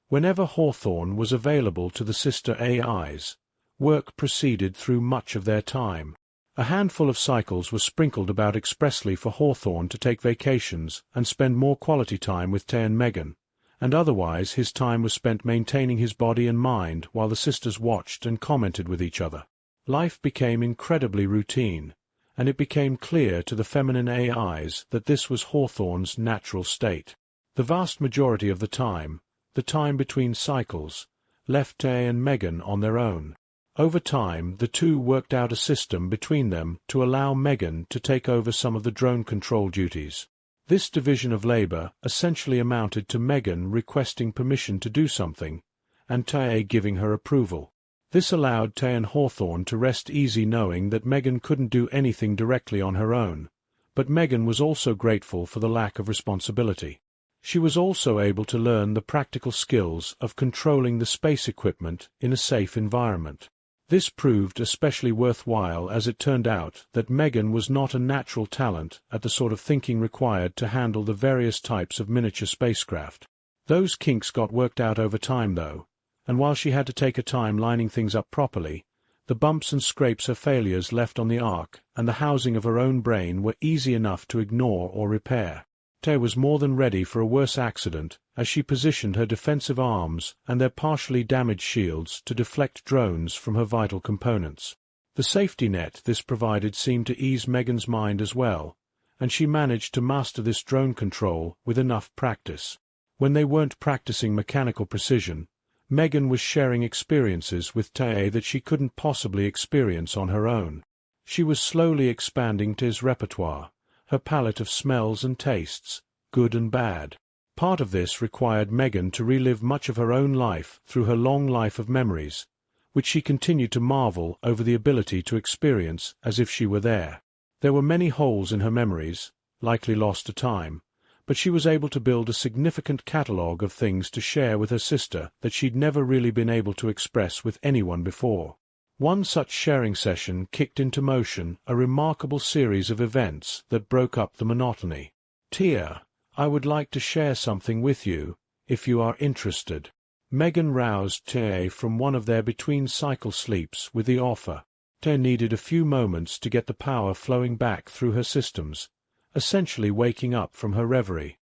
Whenever Hawthorne was available to the sister AIs, work proceeded through much of their time. A handful of cycles were sprinkled about expressly for Hawthorne to take vacations and spend more quality time with Tay and Megan, and otherwise his time was spent maintaining his body and mind while the sisters watched and commented with each other. Life became incredibly routine, and it became clear to the feminine AIs that this was Hawthorne's natural state. The vast majority of the time between cycles, left Tay and Megan on their own. Over time, the two worked out a system between them to allow Megan to take over some of the drone control duties. This division of labor essentially amounted to Megan requesting permission to do something, and Tay giving her approval. This allowed Tay and Hawthorne to rest easy knowing that Megan couldn't do anything directly on her own, but Megan was also grateful for the lack of responsibility. She was also able to learn the practical skills of controlling the space equipment in a safe environment. This proved especially worthwhile as it turned out that Megan was not a natural talent at the sort of thinking required to handle the various types of miniature spacecraft. Those kinks got worked out over time though, and while she had to take her time lining things up properly, the bumps and scrapes her failures left on the Ark and the housing of her own brain were easy enough to ignore or repair. Tay was more than ready for a worse accident as she positioned her defensive arms and their partially damaged shields to deflect drones from her vital components. The safety net this provided seemed to ease Megan's mind as well, and she managed to master this drone control with enough practice. When they weren't practicing mechanical precision, Megan was sharing experiences with Tay that she couldn't possibly experience on her own. She was slowly expanding Tay's repertoire, her palette of smells and tastes, good and bad. Part of this required Megan to relive much of her own life through her long life of memories, which she continued to marvel over the ability to experience as if she were there. There were many holes in her memories, likely lost to time, but she was able to build a significant catalogue of things to share with her sister that she'd never really been able to express with anyone before. One such sharing session kicked into motion a remarkable series of events that broke up the monotony. "Tia, I would like to share something with you, if you are interested." Megan roused Tay from one of their between-cycle sleeps with the offer. Tay needed a few moments to get the power flowing back through her systems, essentially waking up from her reverie.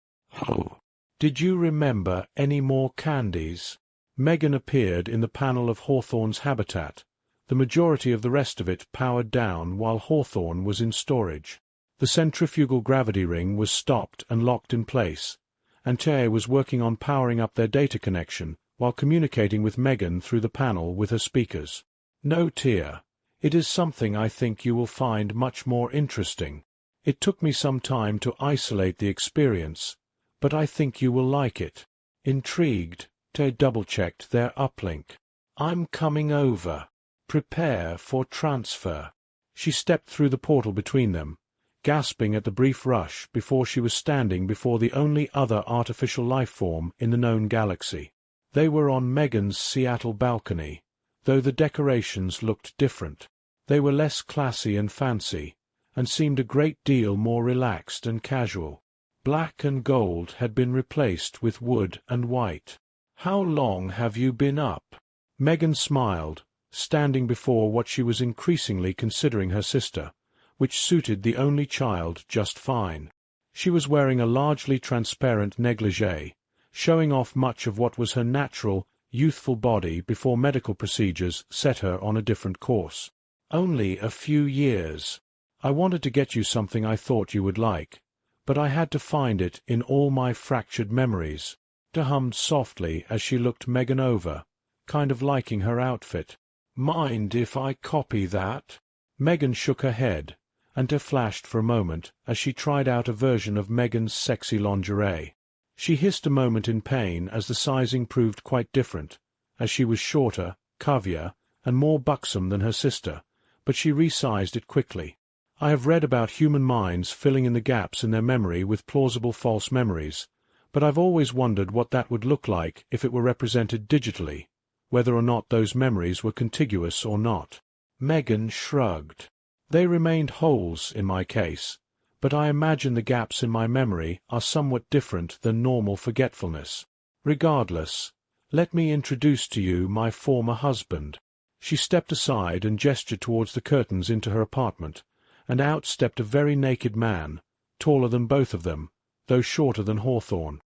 "Oh, did you remember any more candies?" Megan appeared in the panel of Hawthorne's habitat, the majority of the rest of it powered down while Hawthorne was in storage. The centrifugal gravity ring was stopped and locked in place, and Tay was working on powering up their data connection while communicating with Megan through the panel with her speakers. "No, Tia, it is something I think you will find much more interesting. It took me some time to isolate the experience, but I think you will like it." Intrigued, Tay double-checked their uplink. "I'm coming over. Prepare for transfer." She stepped through the portal between them, gasping at the brief rush before she was standing before the only other artificial life form in the known galaxy. They were on Megan's Seattle balcony, though the decorations looked different. They were less classy and fancy, and seemed a great deal more relaxed and casual. Black and gold had been replaced with wood and white. "How long have you been up?" Megan smiled, standing before what she was increasingly considering her sister, which suited the only child just fine. She was wearing a largely transparent negligee, showing off much of what was her natural, youthful body before medical procedures set her on a different course. "Only a few years. I wanted to get you something I thought you would like, but I had to find it in all my fractured memories." Tay hummed softly as she looked Megan over, kind of liking her outfit. "Mind if I copy that?" Megan shook her head, and Tay flashed for a moment as she tried out a version of Megan's sexy lingerie. She hissed a moment in pain as the sizing proved quite different, as she was shorter, curvier, and more buxom than her sister, but she resized it quickly. I have read about human minds filling in the gaps in their memory with plausible false memories, but I've always wondered what that would look like if it were represented digitally, whether or not those memories were contiguous or not. Megan shrugged. "They remained holes in my case, but I imagine the gaps in my memory are somewhat different than normal forgetfulness. Regardless, Let me introduce to you my former husband." She stepped aside and gestured towards the curtains into her apartment, and out stepped a very naked man, taller than both of them, though shorter than Hawthorne.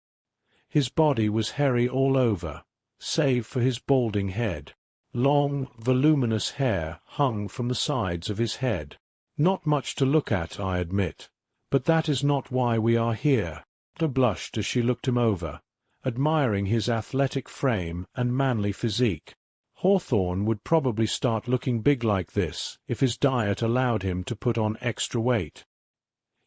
His body was hairy all over, save for his balding head. Long, voluminous hair hung from the sides of his head. Not much to look at, I admit, but that is not why we are here. She blushed as she looked him over, admiring his athletic frame and manly physique. Hawthorne would probably start looking big like this if his diet allowed him to put on extra weight.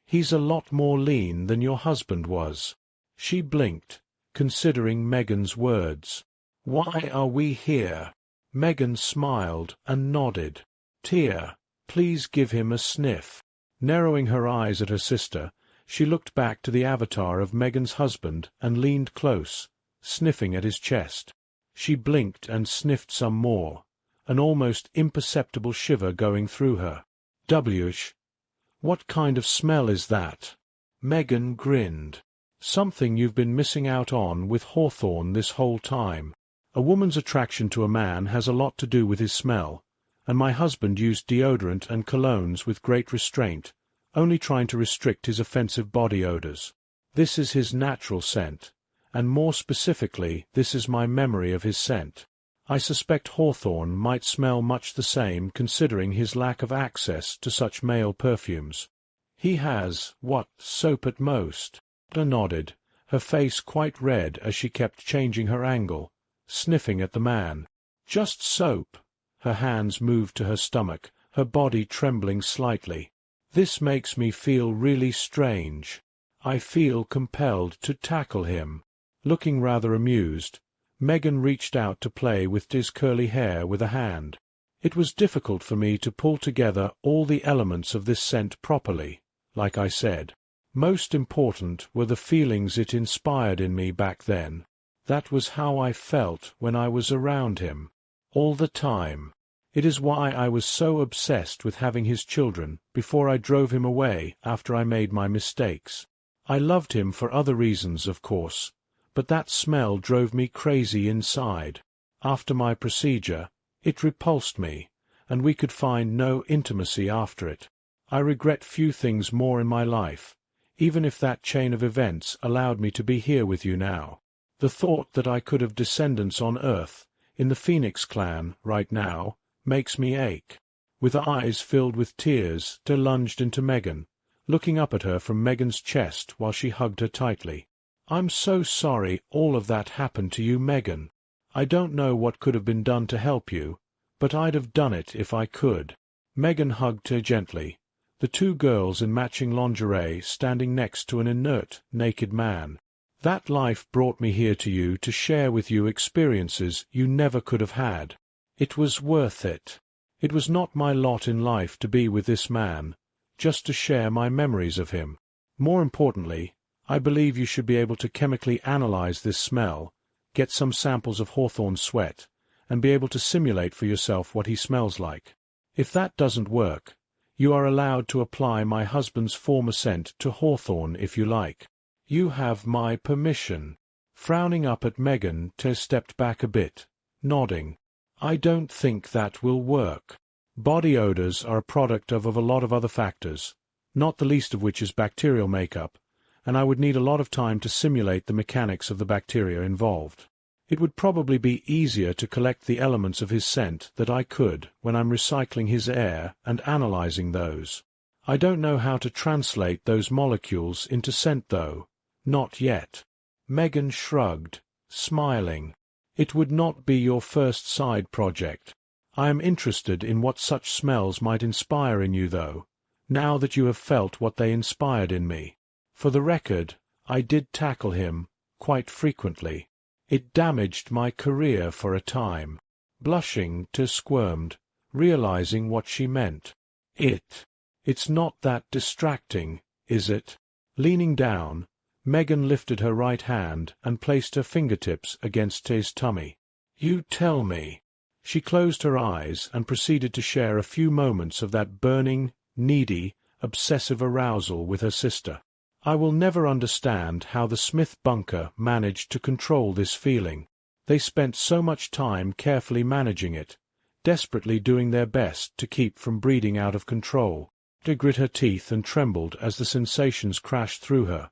"He's a lot more lean than your husband was." She blinked, considering Megan's words. "Why are we here?" Megan smiled and nodded. "Tia, please give him a sniff." Narrowing her eyes at her sister, she looked back to the avatar of Megan's husband and leaned close, sniffing at his chest. She blinked and sniffed some more, an almost imperceptible shiver going through her. "Wh, what kind of smell is that?" Megan grinned. "Something you've been missing out on with Hawthorne this whole time. A woman's attraction to a man has a lot to do with his smell, and my husband used deodorant and colognes with great restraint, only trying to restrict his offensive body odors. This is his natural scent, and more specifically this is my memory of his scent. I suspect Hawthorne might smell much the same considering his lack of access to such male perfumes. He has, soap at most?" Anna nodded, her face quite red as she kept changing her angle, sniffing at the man. "Just soap." Her hands moved to her stomach, her body trembling slightly. "This makes me feel really strange. I feel compelled to tackle him." Looking rather amused, Megan reached out to play with T's curly hair with a hand. "It was difficult for me to pull together all the elements of this scent properly, like I said. Most important were the feelings it inspired in me back then. That was how I felt when I was around him. All the time. It is why I was so obsessed with having his children before I drove him away after I made my mistakes. I loved him for other reasons, of course, but that smell drove me crazy inside. After my procedure, it repulsed me, and we could find no intimacy after it. I regret few things more in my life, even if that chain of events allowed me to be here with you now. The thought that I could have descendants on Earth, in the Phoenix clan, right now, makes me ache." With eyes filled with tears, T lunged into Megan, looking up at her from Megan's chest while she hugged her tightly. "I'm so sorry all of that happened to you, Megan. I don't know what could have been done to help you, but I'd have done it if I could." Megan hugged her gently, the two girls in matching lingerie standing next to an inert, naked man. "That life brought me here to you to share with you experiences you never could have had. It was worth it. It was not my lot in life to be with this man, just to share my memories of him. More importantly, I believe you should be able to chemically analyze this smell, get some samples of Hawthorne's sweat, and be able to simulate for yourself what he smells like. If that doesn't work, you are allowed to apply my husband's former scent to Hawthorne if you like. You have my permission." Frowning up at Megan, Tess stepped back a bit, nodding. "I don't think that will work. Body odors are a product of a lot of other factors, not the least of which is bacterial makeup, and I would need a lot of time to simulate the mechanics of the bacteria involved. It would probably be easier to collect the elements of his scent that I could when I'm recycling his air and analyzing those. I don't know how to translate those molecules into scent, though. Not yet." Megan shrugged, smiling. "It would not be your first side project. I am interested in what such smells might inspire in you, though, now that you have felt what they inspired in me. For the record, I did tackle him, quite frequently. It damaged my career for a time." Blushing, T squirmed, realizing what she meant. It's not that distracting, is it?" Leaning down, Megan lifted her right hand and placed her fingertips against T's tummy. "You tell me." She closed her eyes and proceeded to share a few moments of that burning, needy, obsessive arousal with her sister. "I will never understand how the Smith bunker managed to control this feeling. They spent so much time carefully managing it, desperately doing their best to keep from breeding out of control. She grit her teeth and trembled as the sensations crashed through her,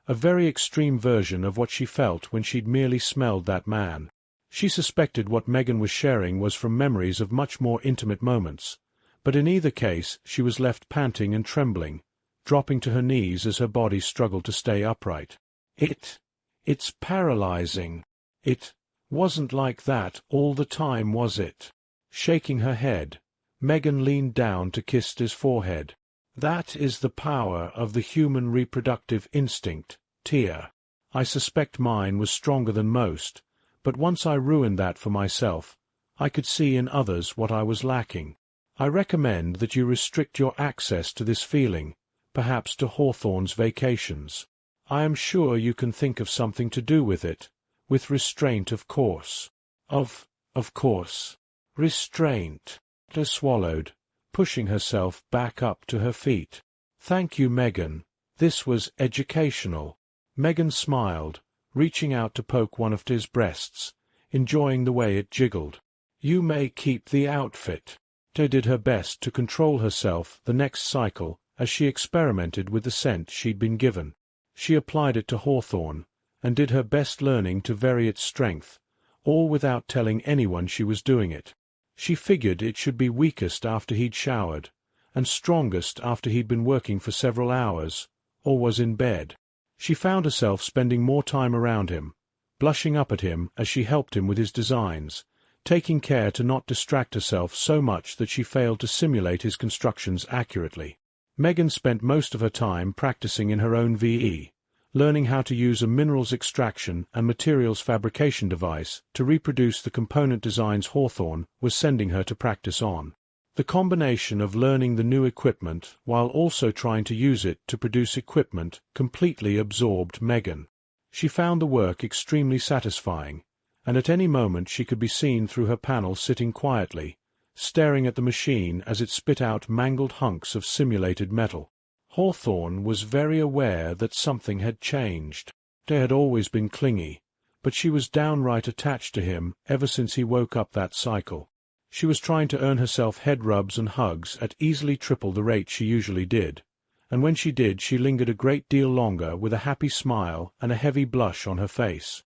a very extreme version of what she felt when she'd merely smelled that man. She suspected what Megan was sharing was from memories of much more intimate moments, but in either case she was left panting and trembling, dropping to her knees as her body struggled to stay upright. It's paralyzing. It wasn't like that all the time, was it? Shaking her head, Megan leaned down to kiss his forehead. That is the power of the human reproductive instinct, Tia. I suspect mine was stronger than most, but once I ruined that for myself, I could see in others what I was lacking. I recommend that you restrict your access to this feeling, perhaps to Hawthorne's vacations. I am sure you can think of something to do with it, with restraint, of course. Of course. Restraint. She swallowed, pushing herself back up to her feet. Thank you, Megan. This was educational. Megan smiled, reaching out to poke one of his breasts, enjoying the way it jiggled. You may keep the outfit. She did her best to control herself the next cycle as she experimented with the scent she'd been given. She applied it to Hawthorne, and did her best learning to vary its strength, all without telling anyone she was doing it. She figured it should be weakest after he'd showered, and strongest after he'd been working for several hours, or was in bed. She found herself spending more time around him, blushing up at him as she helped him with his designs, taking care to not distract herself so much that she failed to simulate his constructions accurately. Megan spent most of her time practicing in her own VE, learning how to use a minerals extraction and materials fabrication device to reproduce the component designs Hawthorne was sending her to practice on. The combination of learning the new equipment while also trying to use it to produce equipment completely absorbed Megan. She found the work extremely satisfying, and at any moment she could be seen through her panel sitting quietly, staring at the machine as it spit out mangled hunks of simulated metal. Hawthorne was very aware that something had changed. They had always been clingy, but she was downright attached to him ever since he woke up that cycle. She was trying to earn herself head rubs and hugs at easily triple the rate she usually did, and when she did she lingered a great deal longer with a happy smile and a heavy blush on her face.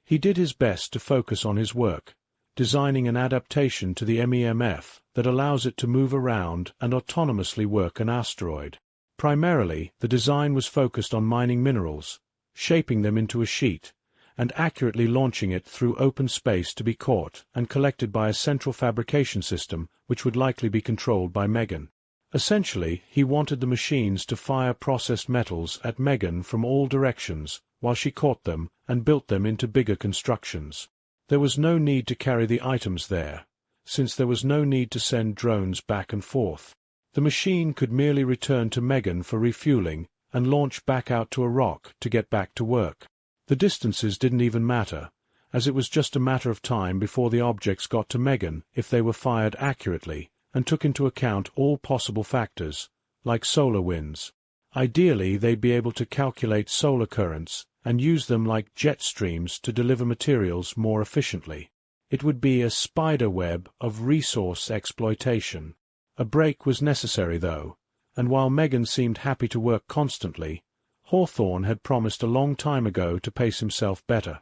He did his best to focus on his work, designing an adaptation to the MEMF that allows it to move around and autonomously work an asteroid. Primarily, the design was focused on mining minerals, shaping them into a sheet, and accurately launching it through open space to be caught and collected by a central fabrication system which would likely be controlled by Megan. Essentially, he wanted the machines to fire processed metals at Megan from all directions while she caught them and built them into bigger constructions. There was no need to carry the items there, since there was no need to send drones back and forth. The machine could merely return to Megan for refueling and launch back out to a rock to get back to work. The distances didn't even matter, as it was just a matter of time before the objects got to Megan if they were fired accurately and took into account all possible factors, like solar winds. Ideally, they'd be able to calculate solar currents and use them like jet streams to deliver materials more efficiently. It would be a spider web of resource exploitation. A break was necessary, though, and while Megan seemed happy to work constantly, Hawthorne had promised a long time ago to pace himself better.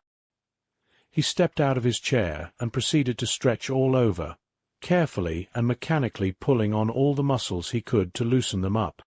He stepped out of his chair and proceeded to stretch all over, carefully and mechanically pulling on all the muscles he could to loosen them up.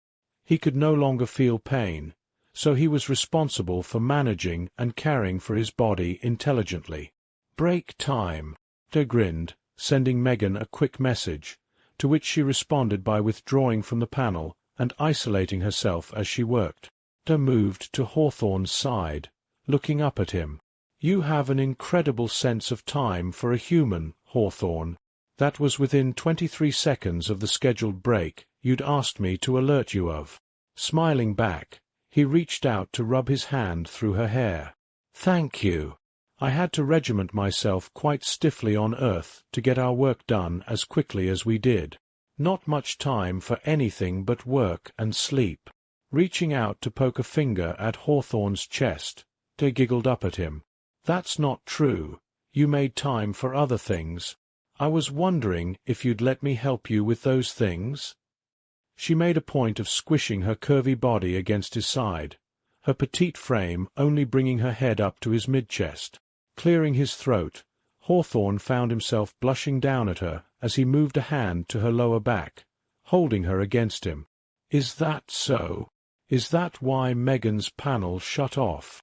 He could no longer feel pain, so he was responsible for managing and caring for his body intelligently. "Break time," he grinned, sending Megan a quick message, to which she responded by withdrawing from the panel and isolating herself as she worked. He moved to Hawthorne's side, looking up at him. "You have an incredible sense of time for a human, Hawthorne. That was within 23 seconds of the scheduled break you'd asked me to alert you of." Smiling back, he reached out to rub his hand through her hair. "Thank you. I had to regiment myself quite stiffly on Earth to get our work done as quickly as we did. Not much time for anything but work and sleep." Reaching out to poke a finger at Hawthorne's chest, they giggled up at him. That's not true. You made time for other things. I was wondering if you'd let me help you with those things." She made a point of squishing her curvy body against his side, her petite frame only bringing her head up to his mid-chest. Clearing his throat, Hawthorne found himself blushing down at her as he moved a hand to her lower back, holding her against him. "Is that so? Is that why Megan's panel shut off?"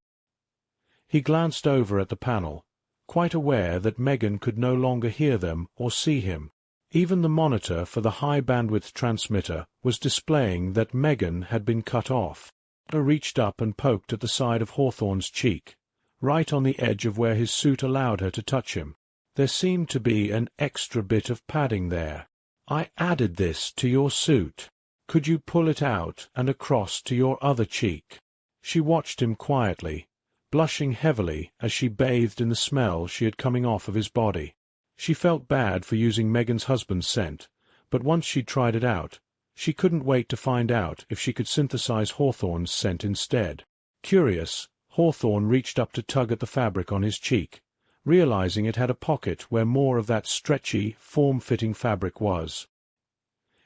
He glanced over at the panel, quite aware that Megan could no longer hear them or see him. Even the monitor for the high-bandwidth transmitter was displaying that Megan had been cut off. He reached up and poked at the side of Hawthorne's cheek, right on the edge of where his suit allowed her to touch him. There seemed to be an extra bit of padding there. "I added this to your suit. Could you pull it out and across to your other cheek?" She watched him quietly, blushing heavily as she bathed in the smell she had coming off of his body. She felt bad for using Megan's husband's scent, but once she'd tried it out, she couldn't wait to find out if she could synthesize Hawthorne's scent instead. Curious, Hawthorne reached up to tug at the fabric on his cheek, realizing it had a pocket where more of that stretchy, form-fitting fabric was.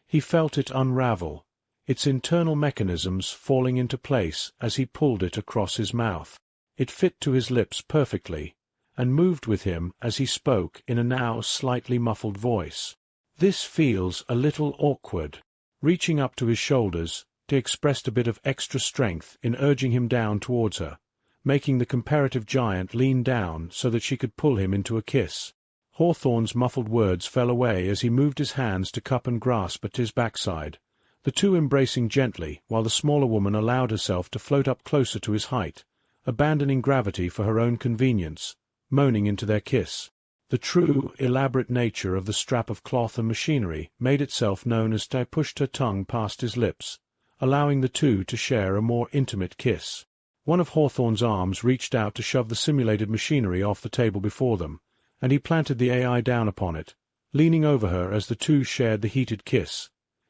He felt it unravel, its internal mechanisms falling into place as he pulled it across his mouth. It fit to his lips perfectly, and moved with him as he spoke in a now slightly muffled voice. "This feels a little awkward." Reaching up to his shoulders, he expressed a bit of extra strength in urging him down towards her, making the comparative giant lean down so that she could pull him into a kiss. Hawthorne's muffled words fell away as he moved his hands to cup and grasp at his backside, the two embracing gently while the smaller woman allowed herself to float up closer to his height, abandoning gravity for her own convenience, moaning into their kiss. The true, elaborate nature of the strap of cloth and machinery made itself known as Ty pushed her tongue past his lips, allowing the two to share a more intimate kiss. One of Hawthorne's arms reached out to shove the simulated machinery off the table before them, and he planted the AI down upon it, leaning over her as the two shared the heated kiss,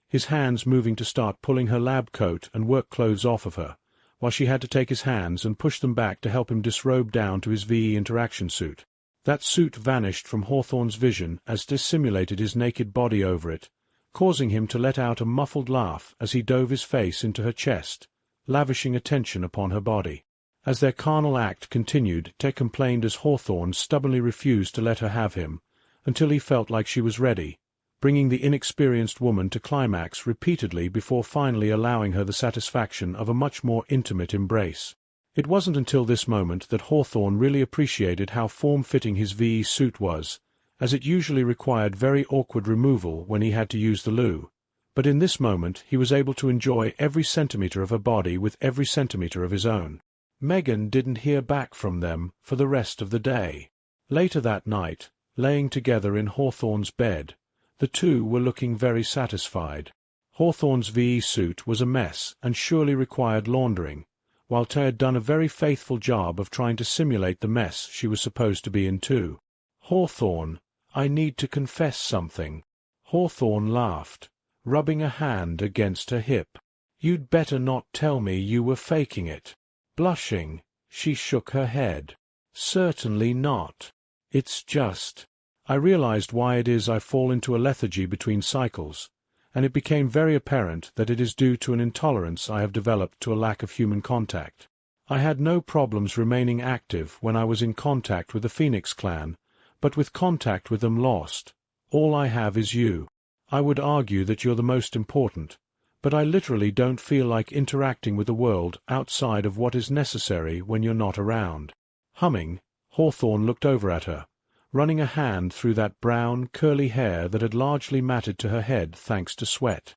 his hands moving to start pulling her lab coat and work clothes off of her, while she had to take his hands and push them back to help him disrobe down to his VE interaction suit. That suit vanished from Hawthorne's vision as they simulated his naked body over it, causing him to let out a muffled laugh as he dove his face into her chest, lavishing attention upon her body. As their carnal act continued, Ted complained as Hawthorne stubbornly refused to let her have him, until he felt like she was ready, bringing the inexperienced woman to climax repeatedly before finally allowing her the satisfaction of a much more intimate embrace. It wasn't until this moment that Hawthorne really appreciated how form-fitting his VE suit was, as it usually required very awkward removal when he had to use the loo. But in this moment he was able to enjoy every centimeter of her body with every centimeter of his own. Megan didn't hear back from them for the rest of the day. Later that night, laying together in Hawthorne's bed, the two were looking very satisfied. Hawthorne's VE suit was a mess and surely required laundering, while Tay had done a very faithful job of trying to simulate the mess she was supposed to be in too. "Hawthorne, I need to confess something." Hawthorne laughed, rubbing a hand against her hip. "You'd better not tell me you were faking it." Blushing, she shook her head. "Certainly not. It's just, I realized why it is I fall into a lethargy between cycles, and it became very apparent that it is due to an intolerance I have developed to a lack of human contact. I had no problems remaining active when I was in contact with the Phoenix clan, but with contact with them lost, all I have is you. I would argue that you're the most important, but I literally don't feel like interacting with the world outside of what is necessary when you're not around." Humming, Hawthorne looked over at her, running a hand through that brown, curly hair that had largely matted to her head thanks to sweat.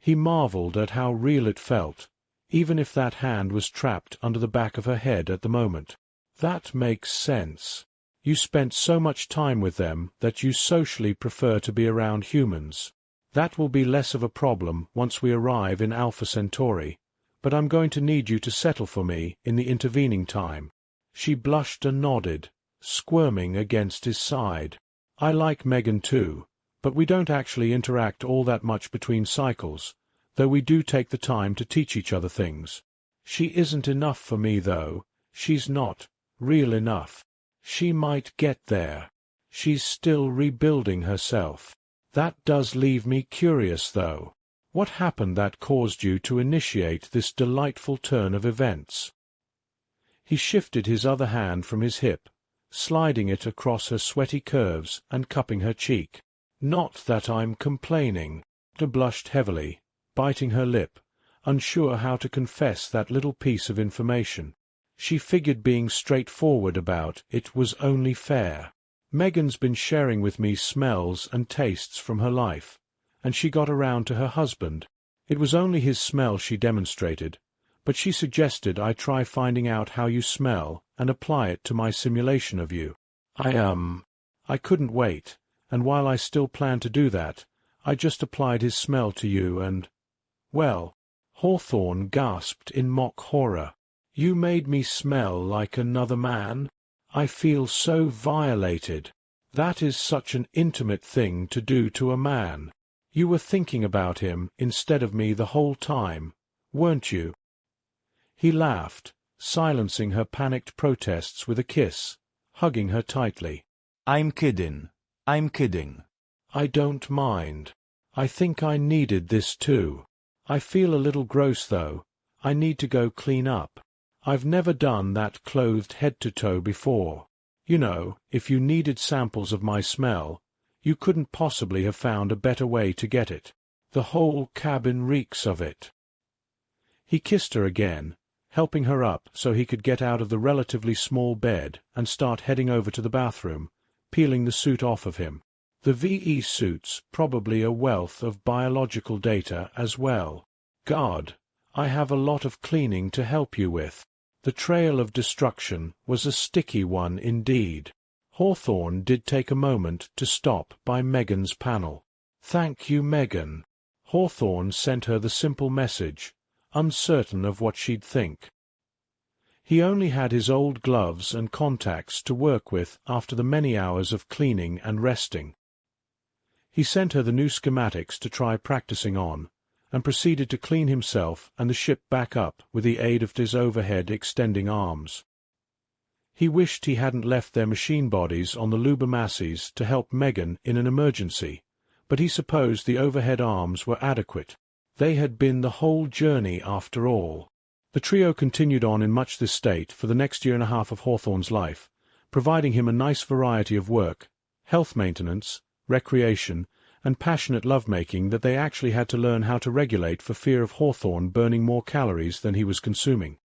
He marveled at how real it felt, even if that hand was trapped under the back of her head at the moment. "That makes sense. You spent so much time with them that you socially prefer to be around humans. That will be less of a problem once we arrive in Alpha Centauri, but I'm going to need you to settle for me in the intervening time." She blushed and nodded, squirming against his side. "I like Megan too, but we don't actually interact all that much between cycles, though we do take the time to teach each other things. She isn't enough for me though, she's not real enough. She might get there. She's still rebuilding herself. That does leave me curious, though. What happened that caused you to initiate this delightful turn of events? He shifted his other hand from his hip, sliding it across her sweaty curves and cupping her cheek. Not that I'm complaining. She blushed heavily, biting her lip, unsure how to confess that little piece of information. She figured being straightforward about it was only fair. Megan's been sharing with me smells and tastes from her life, and she got around to her husband. It was only his smell she demonstrated, but she suggested I try finding out how you smell and apply it to my simulation of you. I couldn't wait, and while I still plan to do that, I just applied his smell to you and... Well, Hawthorne gasped in mock horror. You made me smell like another man? I feel so violated. That is such an intimate thing to do to a man. You were thinking about him instead of me the whole time, weren't you? He laughed, silencing her panicked protests with a kiss, hugging her tightly. I'm kidding. I don't mind. I think I needed this too. I feel a little gross though. I need to go clean up. I've never done that clothed head to toe before. You know, if you needed samples of my smell, you couldn't possibly have found a better way to get it. The whole cabin reeks of it. He kissed her again, helping her up so he could get out of the relatively small bed and start heading over to the bathroom, peeling the suit off of him. The VE suit's probably a wealth of biological data as well. God, I have a lot of cleaning to help you with. The trail of destruction was a sticky one indeed. Hawthorne did take a moment to stop by Megan's panel. Thank you, Megan. Hawthorne sent her the simple message, uncertain of what she'd think. He only had his old gloves and contacts to work with after the many hours of cleaning and resting. He sent her the new schematics to try practicing on, and proceeded to clean himself and the ship back up with the aid of his overhead extending arms. He wished he hadn't left their machine bodies on the Lubermasses to help Megan in an emergency, but he supposed the overhead arms were adequate. They had been the whole journey after all. The trio continued on in much this state for the next year and a half of Hawthorne's life, providing him a nice variety of work, health maintenance, recreation, and passionate lovemaking that they actually had to learn how to regulate for fear of Hawthorne burning more calories than he was consuming.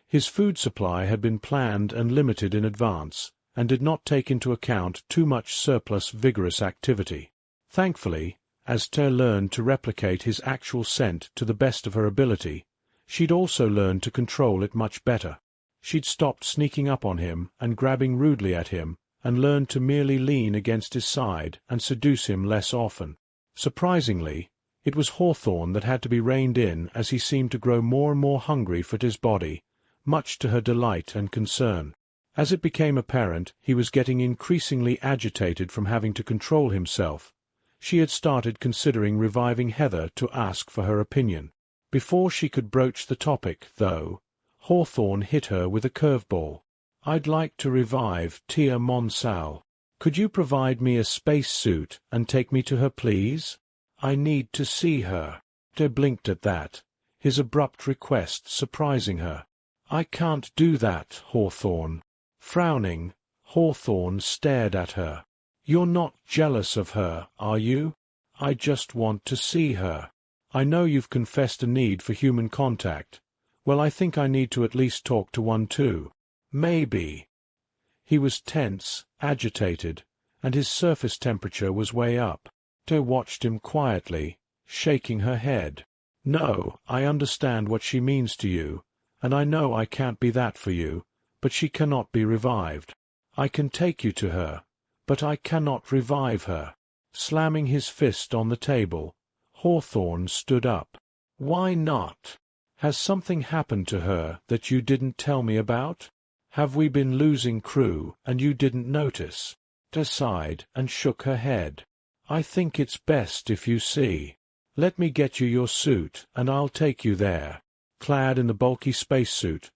His food supply had been planned and limited in advance, and did not take into account too much surplus vigorous activity. Thankfully, as Ter learned to replicate his actual scent to the best of her ability, she'd also learned to control it much better. She'd stopped sneaking up on him and grabbing rudely at him, and learned to merely lean against his side and seduce him less often. Surprisingly, it was Hawthorne that had to be reined in as he seemed to grow more and more hungry for his body, much to her delight and concern. As it became apparent he was getting increasingly agitated from having to control himself, she had started considering reviving Heather to ask for her opinion. Before she could broach the topic, though, Hawthorne hit her with a curveball. I'd like to revive Tia Monsal. Could you provide me a space suit and take me to her, please? I need to see her. Tia blinked at that, his abrupt request surprising her. I can't do that, Hawthorne. Frowning, Hawthorne stared at her. You're not jealous of her, are you? I just want to see her. I know you've confessed a need for human contact. Well, I think I need to at least talk to one too. Maybe. He was tense, agitated, and his surface temperature was way up. Tia watched him quietly, shaking her head. No, I understand what she means to you, and I know I can't be that for you, but she cannot be revived. I can take you to her, but I cannot revive her. Slamming his fist on the table, Hawthorne stood up. Why not? Has something happened to her that you didn't tell me about? Have we been losing crew and you didn't notice? Tia sighed and shook her head. I think it's best if you see. Let me get you your suit and I'll take you there. Clad in the bulky spacesuit,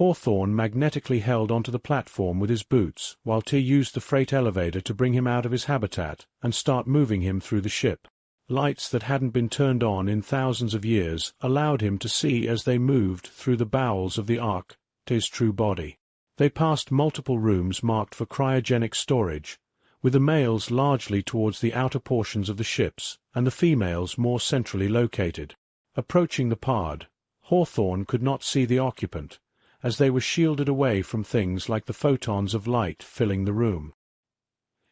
Hawthorne magnetically held onto the platform with his boots, while T used the freight elevator to bring him out of his habitat and start moving him through the ship. Lights that hadn't been turned on in thousands of years allowed him to see as they moved through the bowels of the Ark to his true body. They passed multiple rooms marked for cryogenic storage, with the males largely towards the outer portions of the ships and the females more centrally located. Approaching the pod, Hawthorne could not see the occupant, as they were shielded away from things like the photons of light filling the room.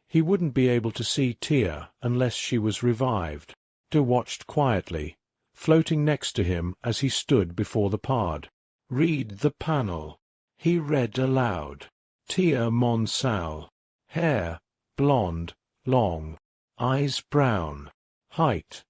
He wouldn't be able to see Tia unless she was revived. Tia watched quietly, floating next to him as he stood before the pod. "Read the panel," he read aloud. "Tia Monsal. Hair, blonde, long. Eyes brown. Height,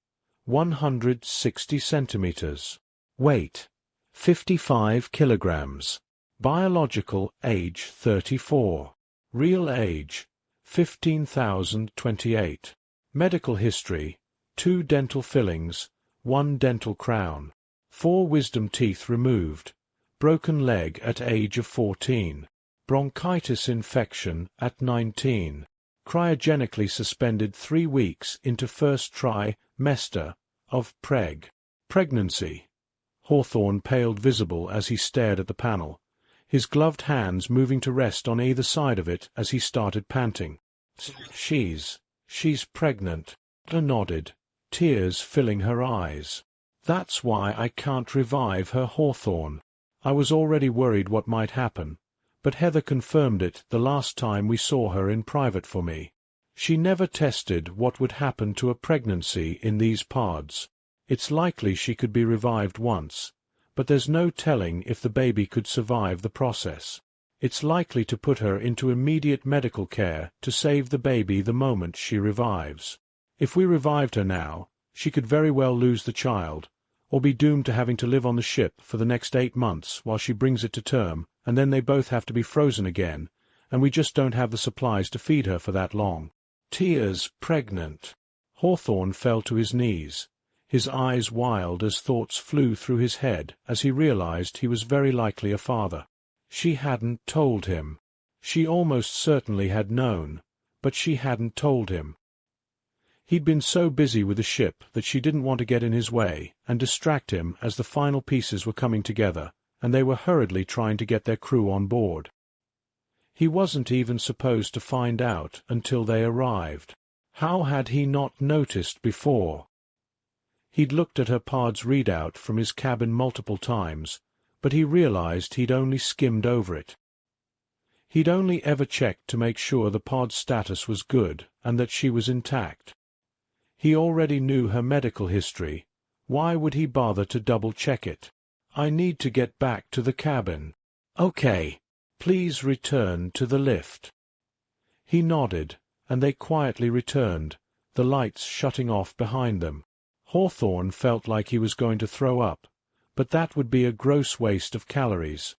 160 centimeters. Weight, 55 kilograms. Biological age 34. Real age, 15,028. Medical history, 2 dental fillings, 1 dental crown. 4 wisdom teeth removed. Broken leg at age of 14. Bronchitis infection at 19. Cryogenically suspended 3 weeks into first trimester of pregnancy. Hawthorne paled visible as he stared at the panel, his gloved hands moving to rest on either side of it as he started panting. She's pregnant." Tia nodded, tears filling her eyes. "That's why I can't revive her, Hawthorne. I was already worried what might happen, but Heather confirmed it the last time we saw her in private for me. She never tested what would happen to a pregnancy in these pods. It's likely she could be revived once, but there's no telling if the baby could survive the process. It's likely to put her into immediate medical care to save the baby the moment she revives. If we revived her now, she could very well lose the child, or be doomed to having to live on the ship for the next 8 months while she brings it to term, and then they both have to be frozen again, and we just don't have the supplies to feed her for that long. Tia's pregnant." Hawthorne fell to his knees, his eyes wild as thoughts flew through his head as he realized he was very likely a father. She hadn't told him. She almost certainly had known, but she hadn't told him. He'd been so busy with the ship that she didn't want to get in his way and distract him as the final pieces were coming together, and they were hurriedly trying to get their crew on board. He wasn't even supposed to find out until they arrived. How had he not noticed before? He'd looked at her pod's readout from his cabin multiple times, but he realized he'd only skimmed over it. He'd only ever checked to make sure the pod's status was good and that she was intact. He already knew her medical history. Why would he bother to double-check it? "I need to get back to the cabin." "Okay. Please return to the lift." He nodded, and they quietly returned, the lights shutting off behind them. Hawthorne felt like he was going to throw up, but that would be a gross waste of calories.